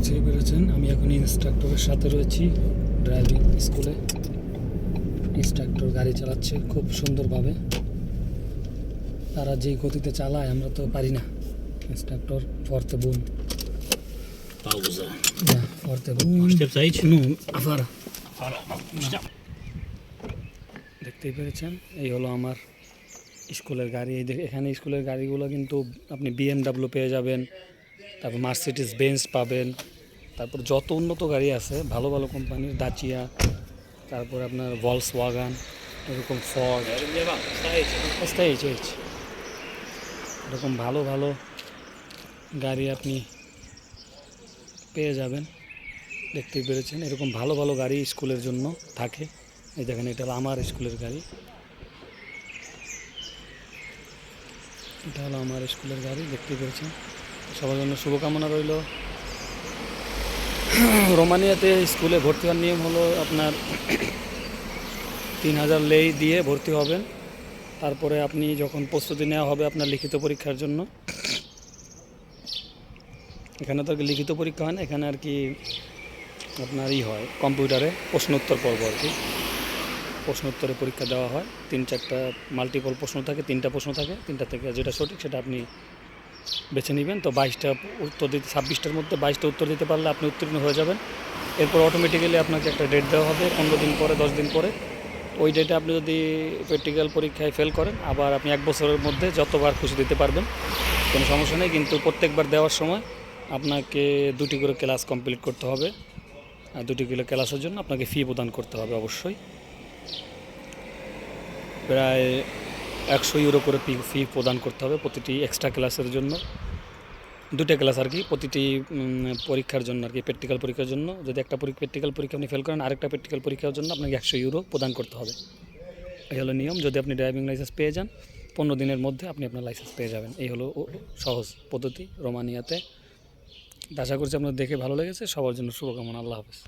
দেখতেই পেরেছেন আমি এখন ইনস্ট্রাক্টরের সাথে রয়েছি ড্রাইভিং স্কুলে। ইনস্ট্রাক্টর গাড়ি চালাচ্ছে খুব সুন্দরভাবে। তারা যেই গতিতে চালায় আমরা তো পারি না। Instructor forte bun. Pauza. Da, foarte bun. Aștepți aici? Nu, afară. Afară. Știam. দেখতেই পেরেছেন এই হলো আমার স্কুলের গাড়ি। এখানে স্কুলের গাড়িগুলো কিন্তু আপনি BMW পেয়ে যাবেন, তারপর মার্সিডিজ বেঞ্জ পাবেন, তারপর যত উন্নত গাড়ি আছে ভালো ভালো কোম্পানির, দাচিয়া, তারপর আপনার ভলক্সওয়াগন, এরকম ফর্ড, এরকম ভালো ভালো গাড়ি আপনি পেয়ে যাবেন। দেখতেই পেরেছেন এরকম ভালো ভালো গাড়ি স্কুলের জন্য থাকে। এই দেখেন এটা হলো আমার স্কুলের গাড়ি, এটা হলো আমার স্কুলের গাড়ি। দেখতেই পেরেছেন। সবার জন্য শুভকামনা রইল। রোমানিয়াতে স্কুলে ভর্তি হওয়ার নিয়ম হলো আপনার 3000 লেই দিয়ে ভর্তি হবেন। তারপরে আপনি যখন প্রস্তুতি নেওয়া হবে আপনার লিখিত পরীক্ষার জন্য, এখানে তো আর কি লিখিত পরীক্ষা হয় না, এখানে আর কি আপনার হয় কম্পিউটারে প্রশ্নোত্তর পর্ব আর কি। প্রশ্নোত্তরে পরীক্ষা দেওয়া হয়, 3-4টা মাল্টিপল প্রশ্ন থাকে, 3টা প্রশ্ন থাকে, 3টা থেকে যেটা সঠিক সেটা আপনি বেছে নেবেন। তো 22টা উত্তর দিতে, 26টার মধ্যে 22টা উত্তর দিতে পারলে আপনি উত্তীর্ণ হয়ে যাবেন। এরপর অটোমেটিক্যালি আপনাকে একটা ডেট দেওয়া হবে 15 দিন পরে, 10 দিন পরে। ওই ডেটে আপনি যদি প্র্যাকটিক্যাল পরীক্ষায় ফেল করেন আবার আপনি 1 বছরের মধ্যে যতবার খুশি দিতে পারবেন, কোনো সমস্যা নেই। কিন্তু প্রত্যেকবার দেওয়ার সময় আপনাকে 2টি করে ক্লাস কমপ্লিট করতে হবে, আর 2টি করে ক্লাসের জন্য আপনাকে ফি প্রদান করতে হবে অবশ্যই। প্রায় 100 ইউরো করে ফি প্রদান করতে হবে প্রতিটি এক্সট্রা ক্লাসের জন্য। 2টা ক্লাস আর কি প্রতিটি পরীক্ষার জন্য আর কি, প্র্যাকটিক্যাল পরীক্ষার জন্য। যদি একটা প্র্যাকটিক্যাল পরীক্ষা আপনি ফেল করেন, আরেকটা প্র্যাকটিক্যাল পরীক্ষার জন্য আপনাকে 100 ইউরো প্রদান করতে হবে। এই হলো নিয়ম। যদি আপনি ড্রাইভিং লাইসেন্স পেয়ে যান 15 দিনের মধ্যে আপনি আপনার লাইসেন্স পেয়ে যাবেন। এই হলো সহজ পদ্ধতি রোমানিয়াতে। আশা করছি আপনার দেখে ভালো লেগেছে। সবার জন্য শুভকামনা। আল্লাহ হাফেজ।